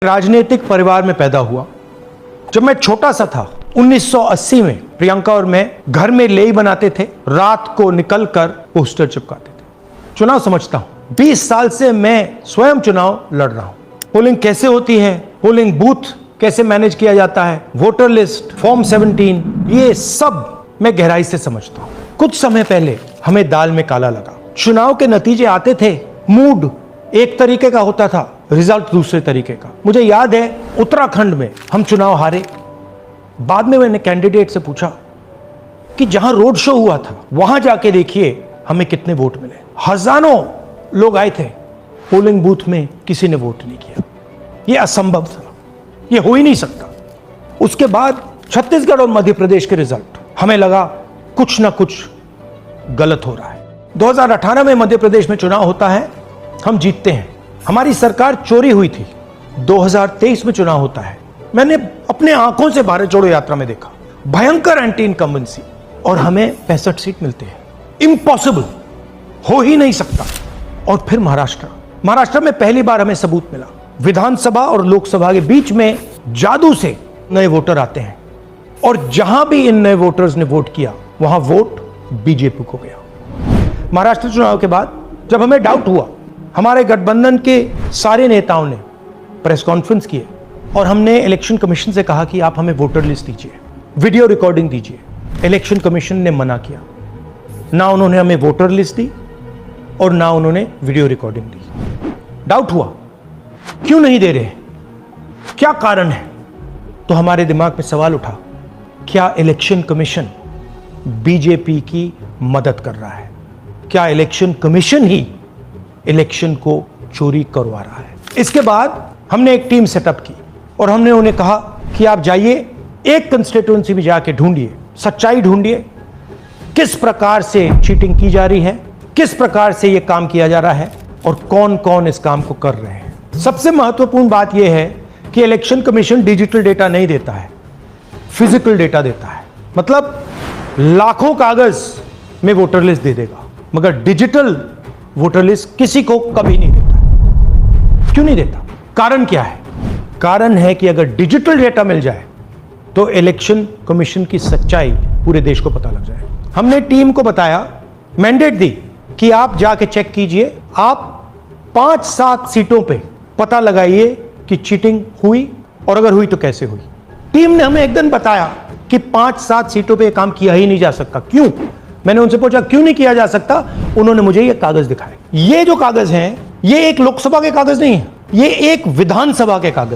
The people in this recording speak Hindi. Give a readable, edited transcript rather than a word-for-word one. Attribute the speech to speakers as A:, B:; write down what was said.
A: राजनीतिक परिवार में पैदा हुआ। जब मैं छोटा सा था 1980 में प्रियंका और मैं घर में लेई बनाते थे, रात को निकलकर पोस्टर चिपकाते थे। चुनाव समझता हूं, 20 साल से मैं स्वयं चुनाव लड़ रहा हूं। पोलिंग कैसे होती है, पोलिंग बूथ कैसे मैनेज किया जाता है, वोटर लिस्ट, फॉर्म 17, ये सब मैं गहराई से समझता हूं। कुछ समय पहले हमें दाल में काला लगा। चुनाव के नतीजे आते थे, मूड एक तरीके का होता था, रिजल्ट दूसरे तरीके का। मुझे याद है उत्तराखंड में हम चुनाव हारे। बाद में मैंने कैंडिडेट से पूछा कि जहां रोड शो हुआ था वहां जाके देखिए हमें कितने वोट मिले। हजारों लोग आए थे, पोलिंग बूथ में किसी ने वोट नहीं किया। यह असंभव था, यह हो ही नहीं सकता। उसके बाद छत्तीसगढ़ और मध्य प्रदेश के रिजल्ट, हमें लगा कुछ ना कुछ गलत हो रहा है। 2018 में मध्य प्रदेश में चुनाव होता है, हम जीतते हैं। हमारी सरकार चोरी हुई थी। 2023 में चुनाव होता है, मैंने अपने आंखों से भारत जोड़ो यात्रा में देखा, भयंकर एंटी इनकम्बेंसी, और हमें 65 सीट मिलते हैं। इम्पॉसिबल, हो ही नहीं सकता। और फिर महाराष्ट्र में पहली बार हमें सबूत मिला। विधानसभा और लोकसभा के बीच में जादू से नए वोटर आते हैं, और जहां भी इन नए वोटर्स ने वोट किया वहां वोट बीजेपी को गया। महाराष्ट्र चुनाव के बाद जब हमें डाउट हुआ, हमारे गठबंधन के सारे नेताओं ने प्रेस कॉन्फ्रेंस किए और हमने इलेक्शन कमीशन से कहा कि आप हमें वोटर लिस्ट दीजिए, वीडियो रिकॉर्डिंग दीजिए। इलेक्शन कमीशन ने मना किया। ना उन्होंने हमें वोटर लिस्ट दी और ना उन्होंने वीडियो रिकॉर्डिंग दी। डाउट हुआ, क्यों नहीं दे रहे, क्या कारण है? तो हमारे दिमाग में सवाल उठा, क्या इलेक्शन कमीशन बीजेपी की मदद कर रहा है? क्या इलेक्शन कमीशन ही इलेक्शन को चोरी करवा रहा है? इसके बाद हमने एक टीम सेटअप की और हमने उन्हें कहा कि आप जाइए, एक कंस्टिट्यूएंसी भी जाके ढूंढिए, सच्चाई ढूंढिए, किस प्रकार से चीटिंग की जा रही है, किस प्रकार से यह काम किया जा रहा है और कौन कौन इस काम को कर रहे हैं। सबसे महत्वपूर्ण बात यह है कि इलेक्शन कमीशन डिजिटल डेटा नहीं देता है, फिजिकल डेटा देता है। मतलब लाखों कागज में वोटर लिस्ट दे देगा, मगर डिजिटल वोटर लिस्ट किसी को कभी नहीं देता। क्यों नहीं देता? कारण क्या है? कारण है कि अगर डिजिटल डेटा मिल जाए तो इलेक्शन कमीशन की सच्चाई पूरे देश को पता लग जाए। हमने टीम को बताया, मैंडेट दी कि आप जाके चेक कीजिए, आप 5-7 सीटों पे पता लगाइए कि चीटिंग हुई, और अगर हुई तो कैसे हुई। टीम ने हमें एक दिन बताया कि 5-7 सीटों पे काम किया ही नहीं जा सकता। क्यों? मैंने उनसे पूछा क्यों नहीं किया जा सकता। उन्होंने मुझे ये कागज दिखाए। ये जो कागज हैं, ये एक लोकसभा के कागज नहीं है, ये एक विधानसभा के कागज।